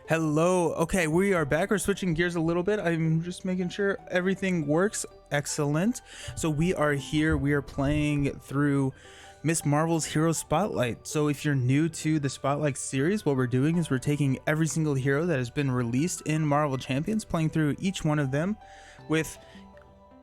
Hello. Okay, we are back. We're switching gears a little bit. I'm just making sure everything works. Excellent. So we are here. We are playing through Miss Marvel's Hero Spotlight. So if you're new to the Spotlight series, what we're doing is we're taking every single hero that has been released in Marvel Champions, playing through each one of them with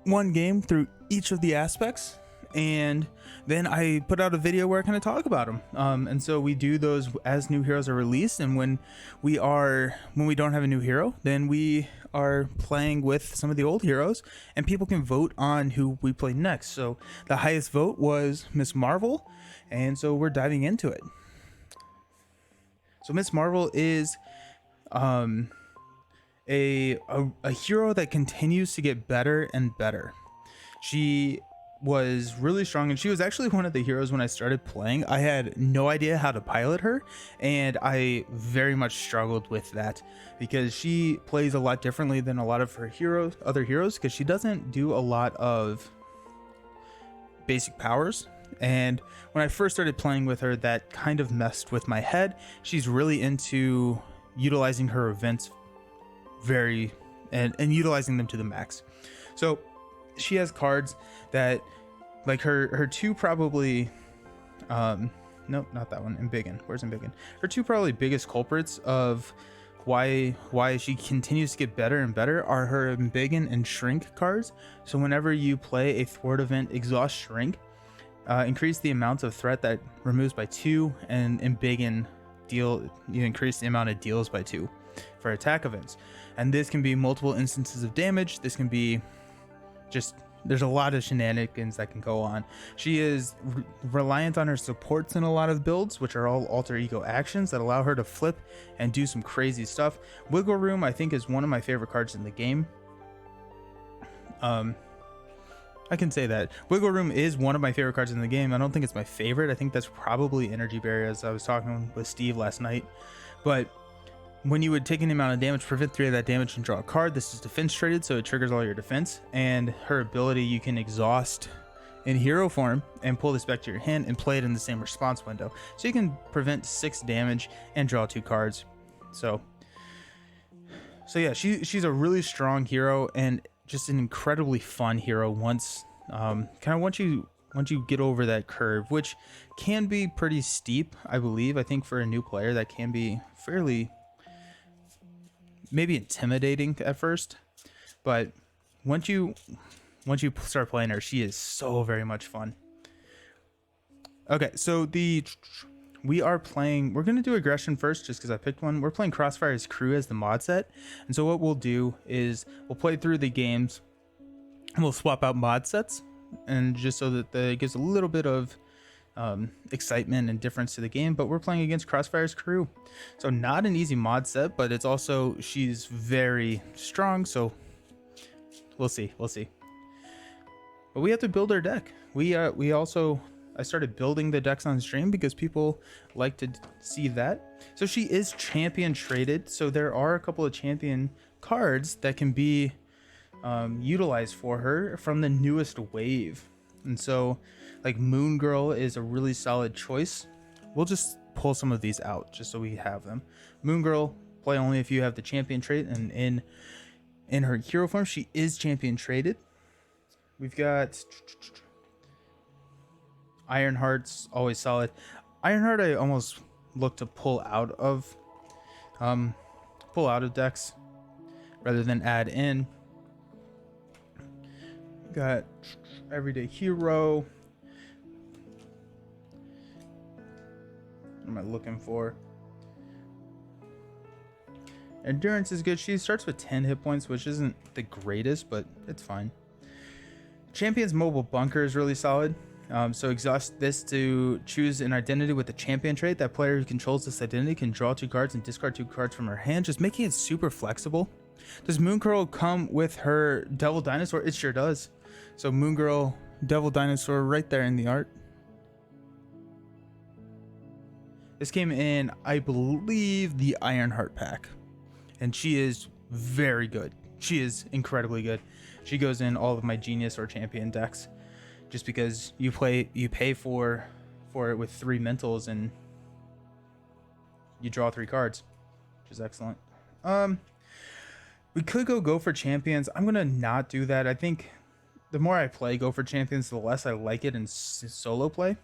one game through each of the aspects, and then I put out a video where I kind of talk about them. And so we do those as new heroes are released, and when we don't have a new hero, then we are playing with some of the old heroes, and people can vote on who we play next. So the highest vote was Miss Marvel, and so we're diving into it. So Miss Marvel is a hero that continues to get better and better. She was really strong, and she was actually one of the heroes when I started playing. I had no idea how to pilot her, and I very much struggled with that because she plays a lot differently than a lot of her other heroes, because she doesn't do a lot of basic powers. And when I first started playing with her, that kind of messed with my head. She's really into utilizing her events and utilizing them to the max. So she has cards that, like her two probably nope, not that one. Embiggen. Where's Embiggen? Her two probably biggest culprits of why she continues to get better and better are her Embiggen and Shrink cards. So whenever you play a thwart event, exhaust Shrink, increase the amount of threat that removes by 2, and Embiggen you increase the amount of deals by 2 for attack events. And this can be multiple instances of damage. This can be just, there's a lot of shenanigans that can go on. She is reliant on her supports in a lot of builds, which are all alter ego actions that allow her to flip and do some crazy stuff. Wiggle Room, I think, is one of my favorite cards in the game. I can say that Wiggle Room is one of my favorite cards in the game. I don't think it's my favorite. I think that's probably Energy Barrier, as I was talking with Steve last night. But when you would take an amount of damage, prevent 3 of that damage, and draw a card, this is defense traded, so it triggers all your defense. And her ability, you can exhaust in hero form and pull this back to your hand and play it in the same response window. So you can prevent 6 damage and draw 2 cards. So yeah, she's a really strong hero and just an incredibly fun hero once you get over that curve, which can be pretty steep, I believe. I think for a new player that can be fairly maybe intimidating at first, but once you start playing her, she is so very much fun. Okay, so we're going to do aggression first just because I picked one. We're playing Crossfire's Crew as the mod set, and so what we'll do is we'll play through the games and we'll swap out mod sets, and just so that it gives a little bit of excitement and difference to the game. But we're playing against Crossfire's Crew, so not an easy mod set, but it's also, she's very strong, so we'll see. But we have to build our deck. I started building the decks on stream because people like to see that. So she is champion traded, so there are a couple of champion cards that can be utilized for her from the newest wave. And so, like, Moon Girl is a really solid choice. We'll just pull some of these out just so we have them. Moon Girl, play only if you have the champion trait, and in her hero form, she is champion traded. We've got Ironheart's always solid. Ironheart I almost look to pull out of decks rather than add in. Got Everyday Hero. What am I looking for? Endurance is good. She starts with 10 hit points, which isn't the greatest, but it's fine. Champion's Mobile Bunker is really solid. So exhaust this to choose an identity with the champion trait. That player who controls this identity can draw 2 cards and discard 2 cards from her hand, just making it super flexible. Does Moon Girl come with her Devil Dinosaur? It sure does. So Moon Girl, Devil Dinosaur right there in the art. This came in, I believe, the Ironheart pack, and she is very good. She is incredibly good. She goes in all of my Genius or Champion decks, just because you pay for it with 3 mentals and you draw 3 cards, which is excellent. We could go for champions. I'm gonna not do that. I think the more I play go for champions, the less I like it in solo play.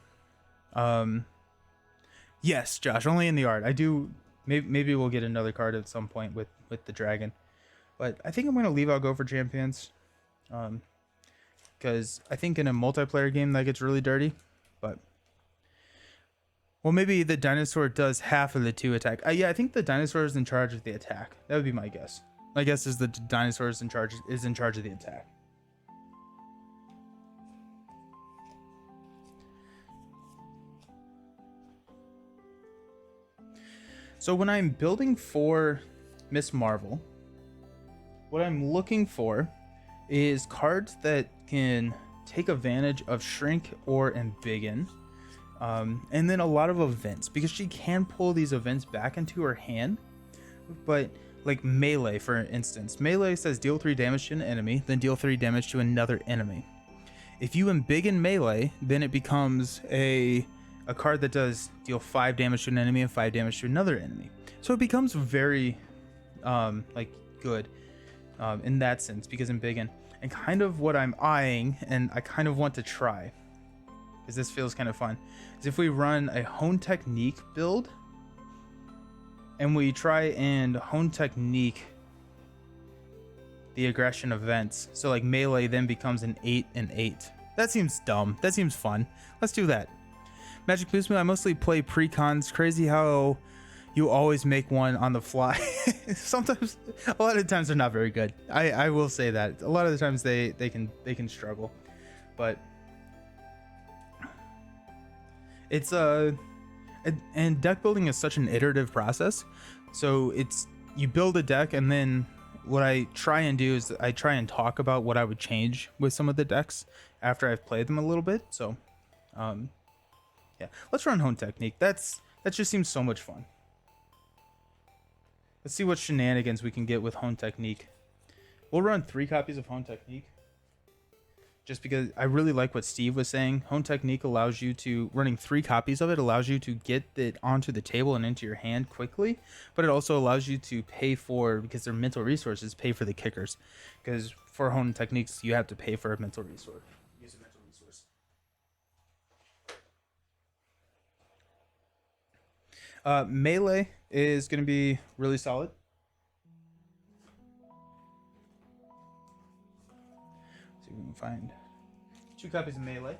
Yes, Josh, only in the art. I do. Maybe we'll get another card at some point with the dragon, but I think I'm gonna leave out go for champions, because I think in a multiplayer game that gets really dirty. But well, maybe the dinosaur does half of the 2 attack. Yeah, I think the dinosaur is in charge of the attack. That would be my guess. My guess is the dinosaur is in charge of the attack. So when I'm building for Miss Marvel, what I'm looking for is cards that can take advantage of Shrink or Embiggen, and then a lot of events, because she can pull these events back into her hand. But like melee, for instance, melee says deal 3 damage to an enemy, then deal 3 damage to another enemy. If you Embiggen melee, then it becomes a card that does deal 5 damage to an enemy and 5 damage to another enemy. So it becomes very like good in that sense, because Embiggen, and kind of what I'm eyeing and I kind of want to try, because this feels kind of fun, is if we run a Hone Technique build and we try and Hone Technique the aggression events. So like melee then becomes an 8 and 8. That seems dumb. That seems fun. Let's do that. Magic Boost Me, I mostly play precons. Crazy how you always make one on the fly. Sometimes, a lot of the times they're not very good. I will say that. A lot of the times they can struggle. But it's and deck building is such an iterative process. So it's, you build a deck, and then what I try and do is I try and talk about what I would change with some of the decks after I've played them a little bit. So yeah, let's run Hone Technique. That just seems so much fun. Let's see what shenanigans we can get with Hone Technique. We'll run 3 copies of Hone Technique, just because I really like what Steve was saying. Hone Technique allows you to, running 3 copies of it allows you to get it onto the table and into your hand quickly, but it also allows you to pay for, because they're mental resources, pay for the kickers. Because for Hone Techniques, you have to pay for a mental resource. Use a mental resource. Melee is going to be really solid. See if we can find 2 copies of melee.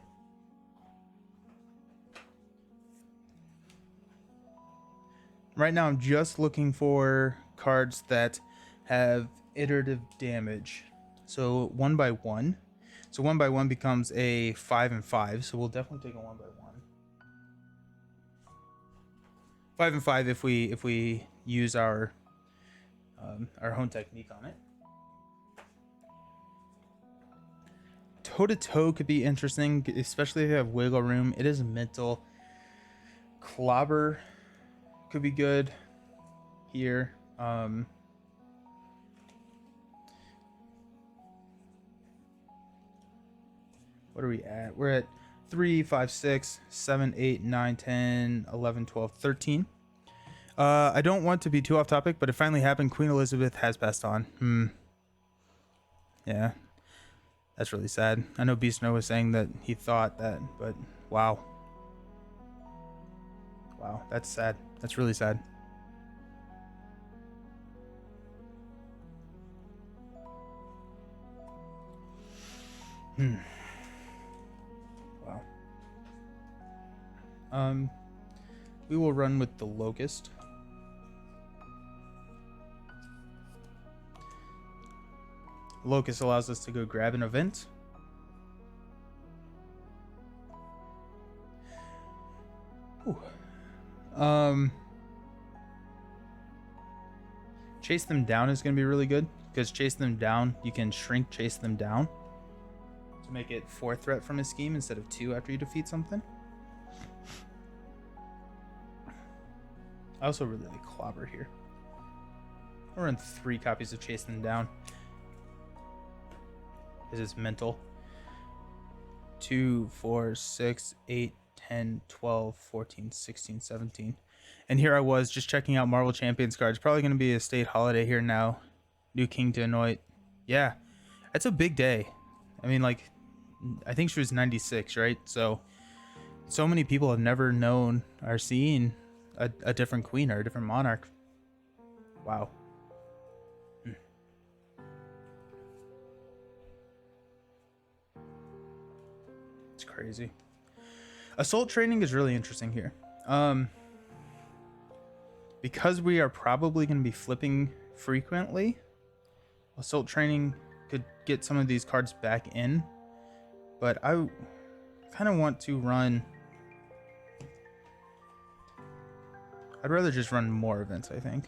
Right now I'm just looking for cards that have iterative damage. So 1 by 1. So 1 by 1 becomes a 5 and 5. So we'll definitely take a 1 by 1. 5 and 5 if we use our Hone Technique on it. Toe to toe could be interesting, especially if you have wiggle room. It is mental. Clobber could be good here. What are we at? We're at 3, 5, 6, 7, 8, 9, 10, 11, 12, 13. I don't want to be too off topic, but it finally happened. Queen Elizabeth has passed on. Yeah. That's really sad. I know Beast Noah was saying that he thought that, but wow. Wow, that's sad. That's really sad. Wow. We will run with the Locust. Locust allows us to go grab an event. Ooh. Chase them down is going to be really good, because chase them down, you can shrink chase them down to make it 4 threat from a scheme instead of 2 after you defeat something. I also really like Clobber here. I'll run 3 copies of Chase Them Down. This is mental. 2, 4, 6, 8, 10, 12, 14, 16, 17. And here I was just checking out Marvel Champions cards. Probably going to be a state holiday here now. New king to anoint. Yeah, that's a big day. I mean, like, I think she was 96, right? So many people have never known or seen a different queen or a different monarch. Wow. It's crazy. Assault training is really interesting here. Because we are probably going to be flipping frequently, assault training could get some of these cards back in, but I kind of want to run. I'd rather just run more events, I think.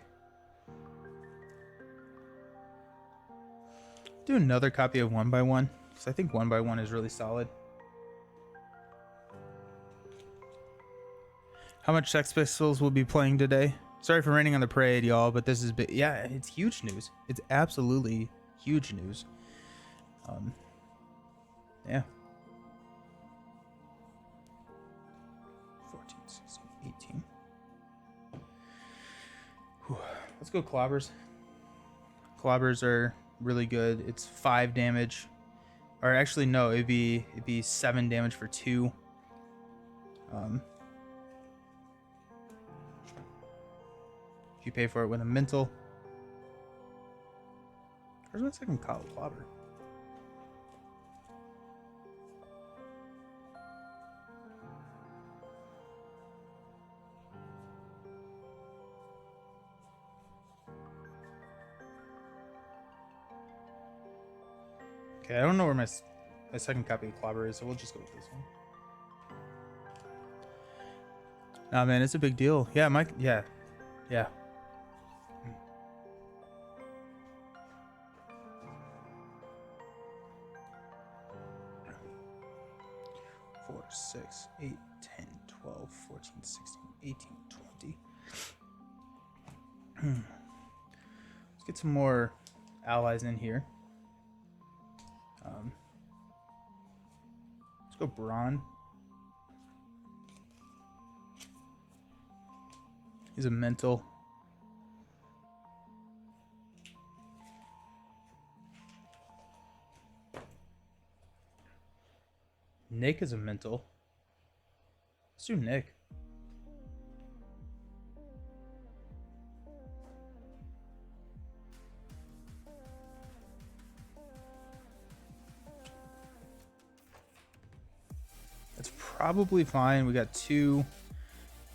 Do another copy of 1x1 because I think 1x1 is really solid. How much Sex Pistols will be playing today? Sorry for raining on the parade, y'all, but this is big. Yeah, it's huge news. It's absolutely huge news. Yeah. 14, 16, 18. Whew. Let's go clobbers. Clobbers are really good. It's 5 damage. Or actually, no, it'd be 7 damage for 2. If you pay for it with a mental. Where's my second clobber? Okay, I don't know where my second copy of clobber is, so we'll just go with this one. Nah, man, it's a big deal. Yeah, yeah. 4, 6, 8, 10, 12, 14, 16, 18, 20. Let's get some more allies in here. Let's go Braun. He's a mental. Nick is a mental. Let's do Nick. That's probably fine. We got 2,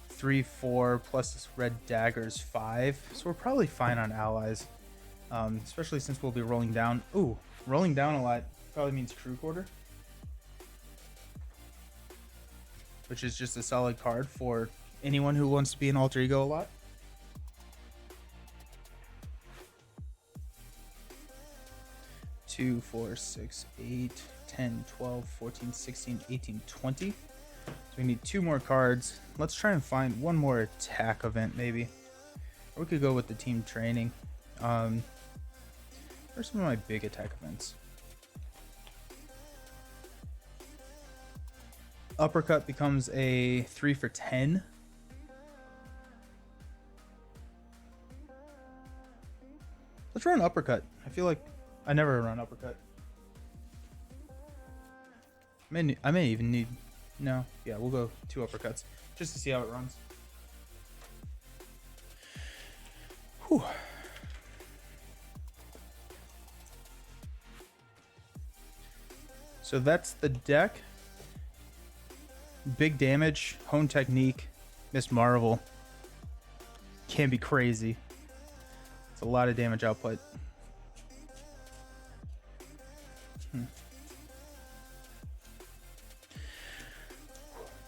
3, 4 plus this red dagger's 5. So we're probably fine on allies. Especially since we'll be rolling down. Ooh, rolling down a lot probably means crew quarter. Which is just a solid card for anyone who wants to be an alter ego a lot. Two, 4, 6, 8, 10, 12, 14, 16, 18, 20. So we need 2 more cards. Let's try and find one more attack event maybe. Or we could go with the team training. Where's some of my big attack events? Uppercut becomes a 3 for 10. Let's run uppercut. I feel like I never run uppercut. I may even need... No. Yeah, we'll go 2 uppercuts. Just to see how it runs. Whew. So that's the deck. Big damage, hone technique, Miss Marvel. Can be crazy. It's a lot of damage output.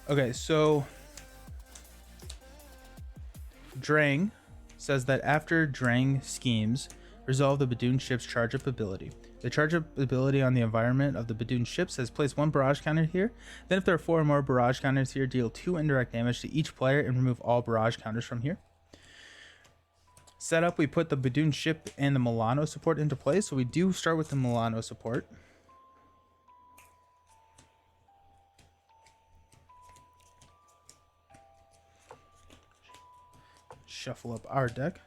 Okay, so Drang says that after Drang schemes, resolve the Badoon ship's charge up ability. The charge up ability on the environment of the Badoon ship says place 1 barrage counter here. Then if there are 4 or more barrage counters here, deal 2 indirect damage to each player and remove all barrage counters from here. Setup, we put the Badoon ship and the Milano support into play. So we do start with the Milano support. shuffle up our deck.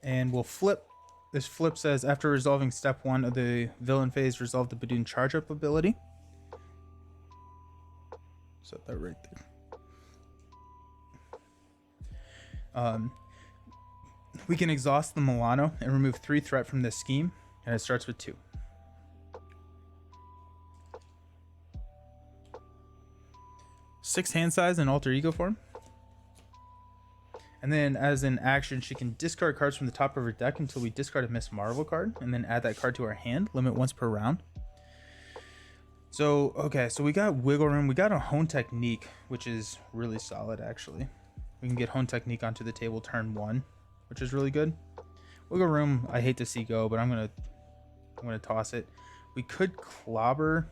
And we'll flip. This flip says, after resolving step 1 of the villain phase, resolve the Badoon charge up ability. Set that right there. We can exhaust the Milano and remove 3 threat from this scheme, and it starts with 2. Six hand size in alter ego form. And then as an action, she can discard cards from the top of her deck until we discard a Miss Marvel card, and then add that card to our hand, limit once per round. So, okay, so we got Wiggle Room. We got a Hone Technique, which is really solid, actually. We can get Hone Technique onto the table turn 1, which is really good. Wiggle Room, I hate to see go, but I'm gonna toss it. We could Clobber,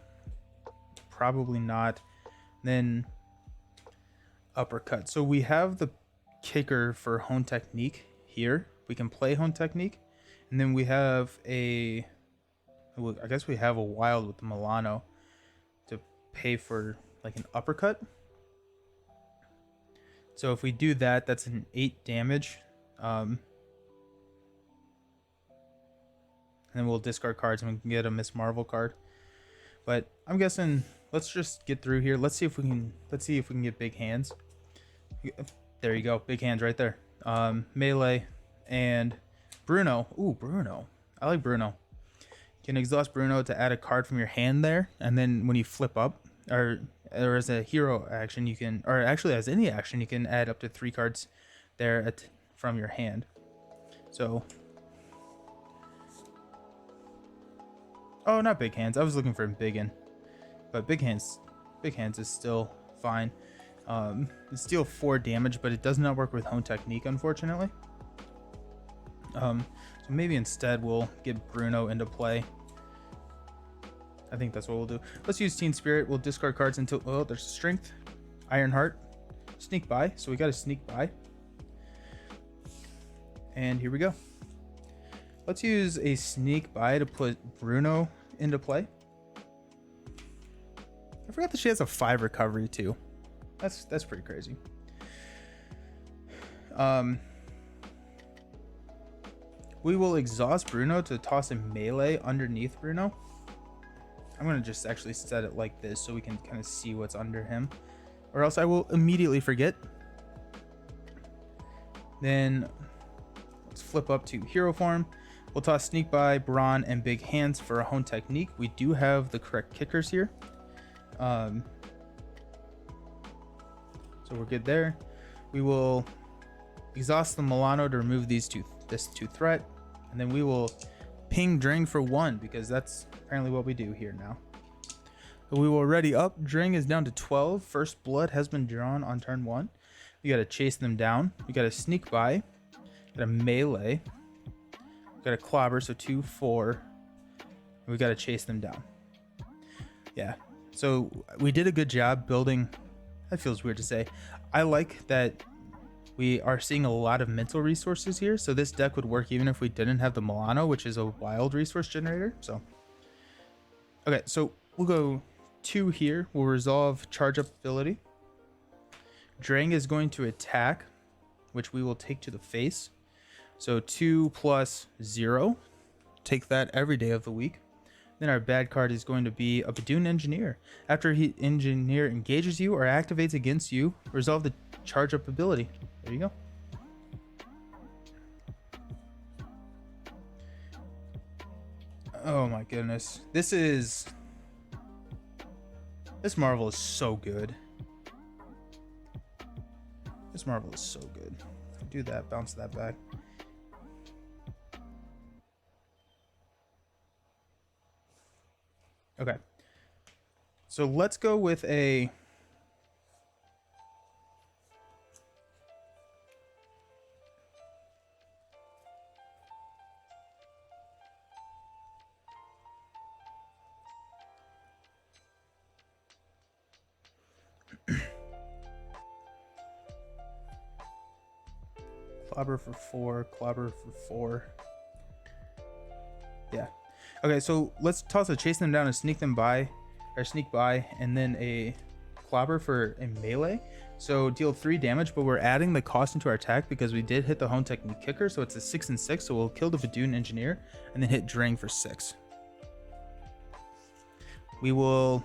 probably not. Then Uppercut. So we have the kicker for Hone Technique here. We can play Hone Technique, and then we have I guess we have a Wild with the Milano to pay for like an Uppercut. So if we do that, that's an 8 damage. And then we'll discard cards and we can get a Miss Marvel card. But I'm guessing let's just get through here. Let's see if we can get big hands. There you go, big hands right there. Melee and Bruno. Ooh, Bruno. I like Bruno. You can exhaust Bruno to add a card from your hand there, and then when you flip up, or as a hero action, you can, or actually as any action, you can add up to 3 cards there from your hand. So, oh, not big hands. I was looking for biggin, but big hands is still fine. It's still 4 damage, but it does not work with Hone Technique, unfortunately. So maybe instead we'll get Bruno into play. I think that's what we'll do. Let's use Teen Spirit. We'll discard cards until, oh, there's Strength, Iron Heart, Sneak By. So we got to Sneak By. And here we go. Let's use a Sneak By to put Bruno into play. I forgot that she has a 5 recovery too. That's pretty crazy. We will exhaust Bruno to toss a melee underneath Bruno. I'm gonna just actually set it like this so we can kind of see what's under him, or else I will immediately forget. Then let's flip up to hero form. We'll toss Sneak By, Brawn, and Big Hands for a Hone Technique. We do have the correct kickers here. So we're good there. We will exhaust the Milano to remove this 2 threat, and then we will ping Dring for 1 because that's apparently what we do here now. So we will ready up. Dring is down to 12. First blood has been drawn on turn 1. We got to chase them down. We got to Sneak By. Got a melee. Got a Clobber, so 2, 4. And we got to chase them down. Yeah. So we did a good job building. That feels weird to say. I like that we are seeing a lot of mental resources here. So this deck would work even if we didn't have the Milano, which is a wild resource generator. So, okay, so we'll go 2 here. We'll resolve charge up ability. Drang is going to attack, which we will take to the face. So 2 plus 0. Take that every day of the week. Then our bad card is going to be a Badoon Engineer. After Engineer engages you or activates against you, resolve the charge up ability. There you go. Oh my goodness. This Marvel is so good. This Marvel is so good. Do that, bounce that back. Okay, so let's go with a Clobber for 4, Clobber for 4. Yeah. Okay, so let's toss a chase them down and sneak them by, or Sneak By, and then a Clobber for a melee. So deal 3 damage, but we're adding the cost into our attack because we did hit the Hone Technique kicker, so it's a 6 and 6. So we'll kill the Vadun Engineer and then hit Drang for 6. We will.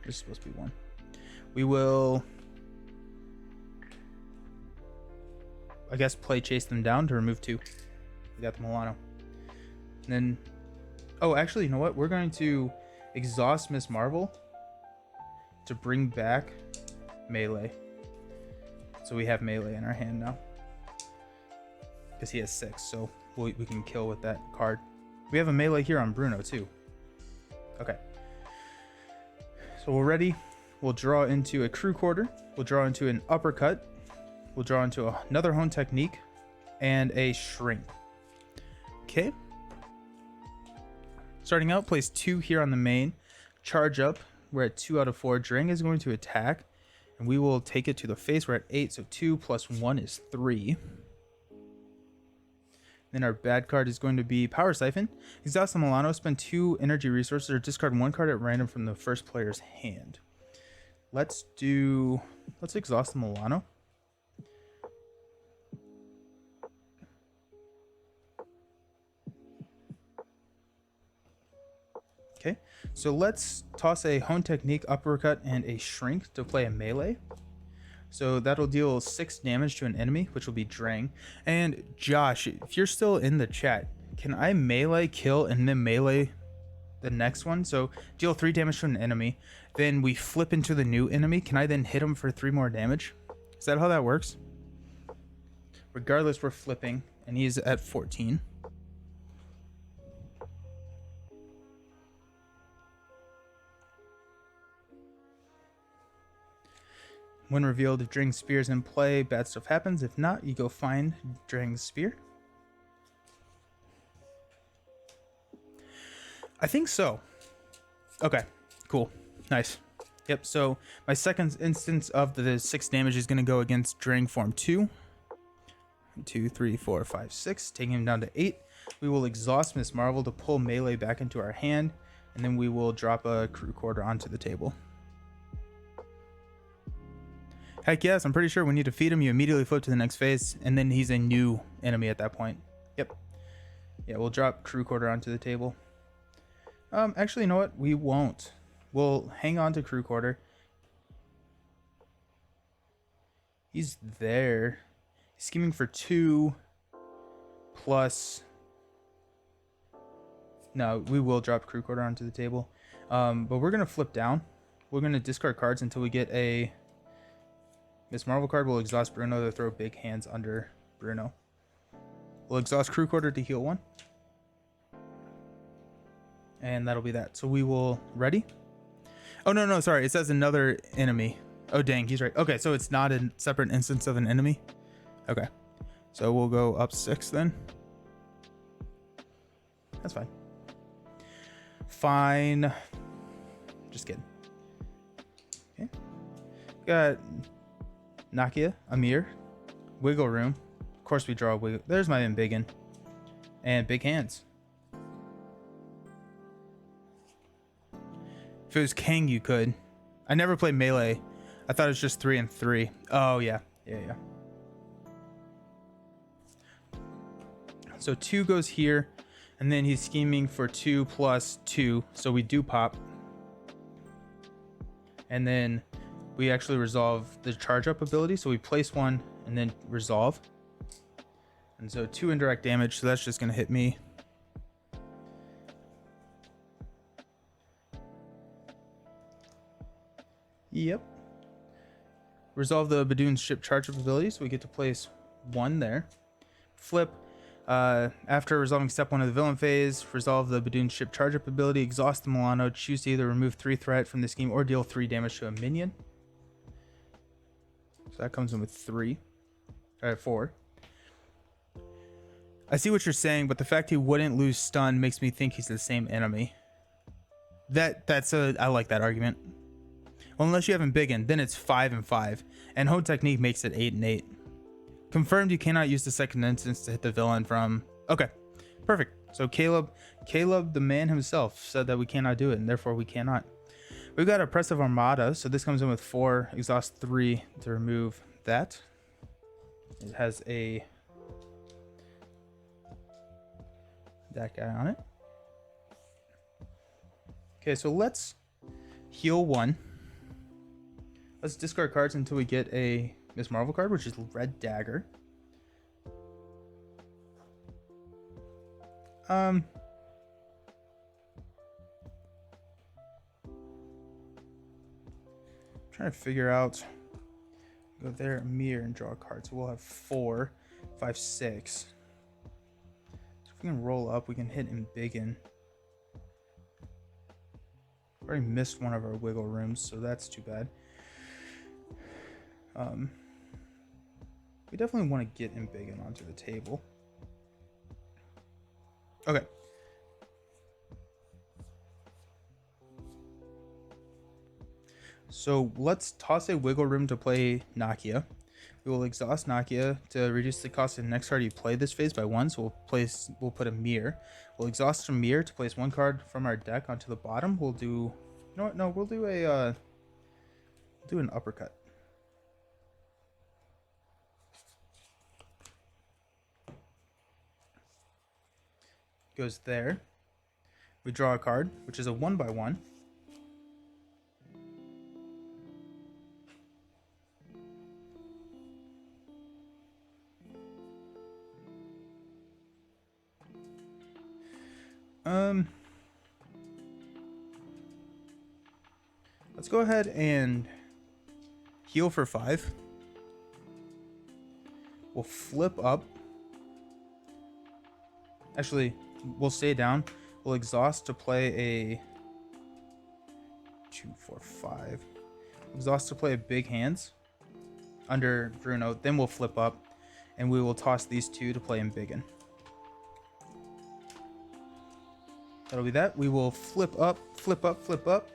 This is supposed to be 1. We will, I guess, play Chase Them Down to remove 2. We got the Milano. And then, oh, actually, you know what? We're going to exhaust Miss Marvel to bring back melee. So we have melee in our hand now. Because he has 6, so we can kill with that card. We have a melee here on Bruno, too. Okay. So we're ready. We'll draw into a Crew Quarter. We'll draw into an Uppercut. We'll draw into another Hone Technique and a Shrink. Okay. Starting out, place 2 here on the main. Charge up. We're at 2 out of 4. Drang is going to attack, and we will take it to the face. We're at 8, so 2 plus 1 is 3. Then our bad card is going to be Power Siphon. Exhaust the Milano, spend 2 energy resources, or discard 1 card at random from the first player's hand. Let's exhaust the Milano. Okay, so let's toss a Hone Technique, Uppercut, and a Shrink to play a melee. So that'll deal 6 damage to an enemy, which will be Drang. And Josh, if you're still in the chat, can I melee kill and then melee the next one? So deal 3 damage to an enemy, then we flip into the new enemy. Can I then hit him for 3 more damage? Is that how that works? Regardless, we're flipping, and he's at 14. When revealed, if Drang's Spear is in play, bad stuff happens. If not, you go find Drang's Spear. I think so. Okay, cool. Nice. Yep, so my second instance of the 6 damage is going to go against Drang Form 2. 2, 3, 4, 5, 6, taking him down to 8. We will exhaust Miss Marvel to pull melee back into our hand, and then we will drop a Crew Quarter onto the table. Heck yes, I'm pretty sure when you defeat him, you immediately flip to the next phase, and then he's a new enemy at that point. Yep. Yeah, we'll drop Crew Quarter onto the table. Actually, you know what? We won't. We'll hang on to Crew Quarter. He's there. He's scheming for 2 plus... No, we will drop Crew Quarter onto the table. But we're going to flip down. We're going to discard cards until we get a... Miss Marvel card. Will exhaust Bruno to throw big hands under Bruno. We'll exhaust Crew Quarter to heal 1. And that'll be that. So we will... Ready? Oh, no, sorry. It says another enemy. Oh, dang. He's right. Okay, so it's not a separate instance of an enemy. Okay. So we'll go up 6 then. That's fine. Fine. Just kidding. Okay. Got... Nakia, Amir, Wiggle Room. Of course we draw a Wiggle. There's my Embiggen. And Big Hands. If it was Kang, you could. I never played melee. I thought it was just 3 and 3. Oh, yeah. Yeah. So 2 goes here. And then he's scheming for 2 plus 2. So we do pop. And then... we actually resolve the charge up ability, so we place 1 and then resolve. And so 2 indirect damage, so that's just going to hit me. Yep. Resolve the Badun's ship charge up ability, so we get to place 1 there. Flip. After resolving step 1 of the villain phase, resolve the Badun's ship charge up ability, exhaust the Milano, choose to either remove 3 threat from the scheme or deal 3 damage to a minion. So that comes in with 4. I see what you're saying, but the fact he wouldn't lose stun makes me think he's the same enemy. I like that argument. Well, unless you have Embiggen, then it's 5 and 5, and Hone Technique makes it 8 and 8. Confirmed you cannot use the second instance to hit the villain from... Okay, perfect. So Caleb, the man himself, said that we cannot do it, and therefore we cannot. We've got Oppressive Armada, so this comes in with 4, exhaust 3 to remove that. It has that guy on it. Okay, so let's heal 1. Let's discard cards until we get a Miss Marvel card, which is Red Dagger. Trying to figure out. Go there, a mirror, and draw a card. So we'll have 4, 5, 6. So if we can roll up, we can hit Embiggen. Already missed one of our wiggle rooms, so that's too bad. We definitely want to get Embiggen onto the table. Okay. So let's toss a wiggle room to play Nakia. We will exhaust Nakia to reduce the cost of the next card you play this phase by 1. So we'll put a mirror. We'll exhaust a mirror to place 1 card from our deck onto the bottom. We'll do, you know what? No, we'll do an uppercut. Goes there. We draw a card, which is a 1/1. Let's go ahead and heal for 5. We'll flip up. Actually, we'll stay down. We'll exhaust to play a 2, 4, 5. Exhaust to play a big hands under Bruno. Then we'll flip up, and we will toss these 2 to play Embiggen. That'll be that. We will flip up, flip up, flip up.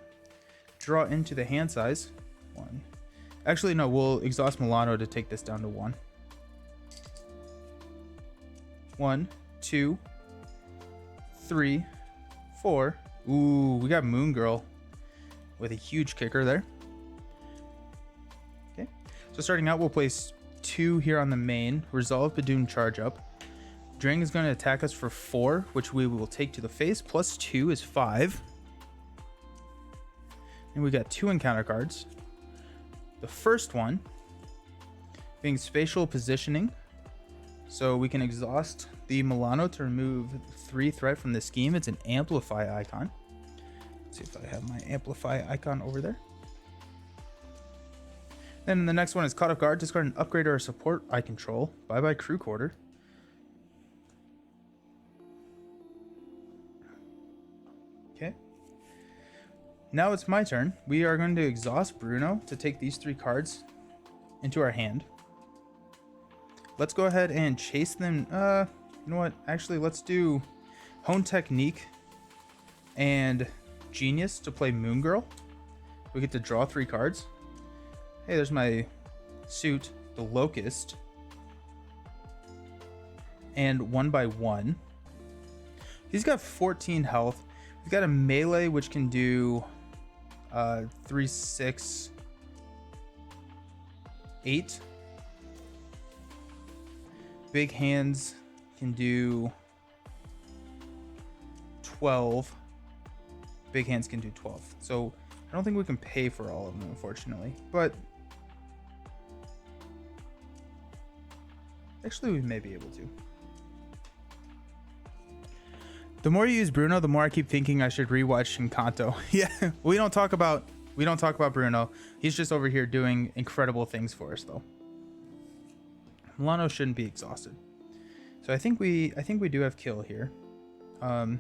Draw into the hand size. 1. Actually, no, we'll exhaust Milano to take this down to 1. 1, 2, 3, 4. Ooh, we got Moon Girl with a huge kicker there. Okay. So starting out, we'll place 2 here on the main. Resolve Badoon charge up. Drang is going to attack us for 4, which we will take to the face. Plus 2 is 5. And we got 2 encounter cards. The first one being Spatial Positioning. So we can exhaust the Milano to remove 3 threat from the scheme. It's an Amplify icon. Let's see if I have my Amplify icon over there. Then the next one is Caught Off Guard. Discard an upgrade or a support I control. Bye-bye Crew Quarter. Okay. Now it's my turn. We are going to exhaust Bruno to take these 3 cards into our hand. Let's go ahead and chase them. You know what? Actually, let's do Hone Technique and Genius to play Moon Girl. We get to draw 3 cards. Hey, there's my suit, the Locust. And 1/1. He's got 14 health. We've got a melee which can do 3, 6, 8. Big hands can do 12. Big hands can do 12. So I don't think we can pay for all of them, unfortunately. But actually, we may be able to. The more you use Bruno, the more I keep thinking I should rewatch Encanto. Yeah, we don't talk about Bruno. He's just over here doing incredible things for us, though. Milano shouldn't be exhausted, so I think we do have kill here. Let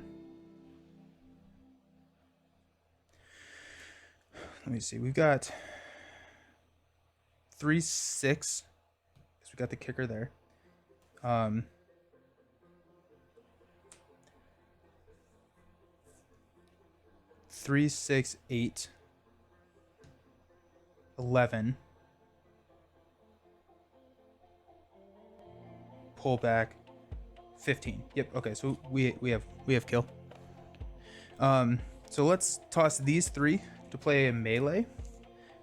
me see. We've got 3, 6. Because we got the kicker there. 3, 6, 8, 11. Pull back 15. Yep. Okay, so we have kill. So let's toss these 3 to play a melee.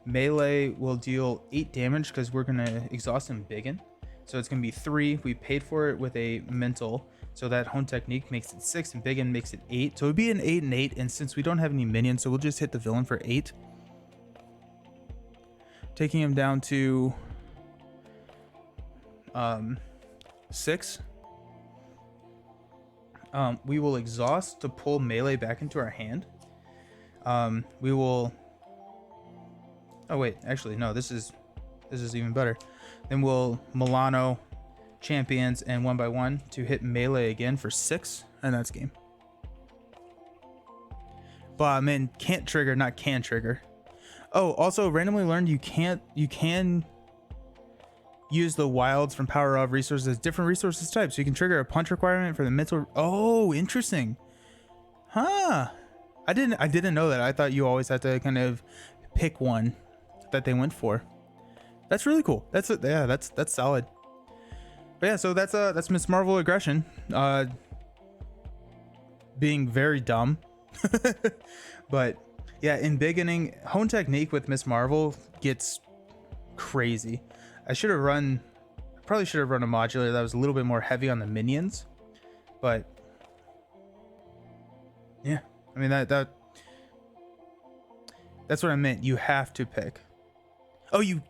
Melee will deal 8 damage because we're gonna exhaust and biggin. So it's gonna be 3. We paid for it with a mental, so that Hone Technique makes it 6 and biggin makes it 8. So it'd be an 8 and 8, and since we don't have any minions, so we'll just hit the villain for 8. Taking him down to 6. We will exhaust to pull melee back into our hand. We will. Oh wait, actually no. This is even better. Then we'll Milano, champions, and 1x1 to hit melee again for 6, and that's game. But I mean, can't trigger, not can trigger. Oh, also randomly learned you can use the wilds from power of resources as different resources types. So you can trigger a punch requirement for the mental. Oh, interesting. Huh. I didn't know that. I thought you always had to kind of pick one that they went for. That's really cool. That's solid. But yeah, so that's Miss Marvel aggression. Being very dumb. But yeah, in beginning, Hone Technique with Miss Marvel gets crazy. I probably should have run a modular that was a little bit more heavy on the minions, but yeah, I mean that's what I meant. You have to pick. Oh, you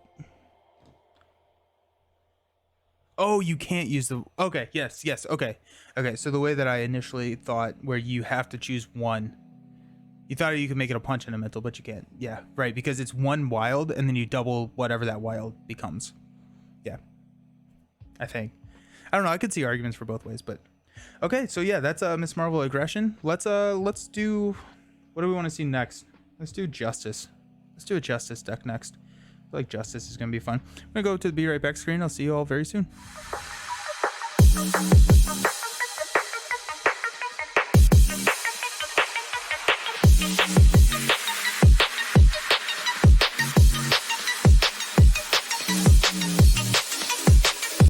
can't use the. Okay, yes, okay. So the way that I initially thought, where you have to choose one. You thought you could make it a punch and a mental, but you can't. Yeah, right, because it's one wild, and then you double whatever that wild becomes. Yeah, I think. I don't know. I could see arguments for both ways, but okay. So yeah, that's Miss Marvel aggression. Let's do. What do we want to see next? Let's do Justice. Let's do a Justice deck next. I feel like Justice is gonna be fun. I'm gonna go to the Be Right Back screen. I'll see you all very soon.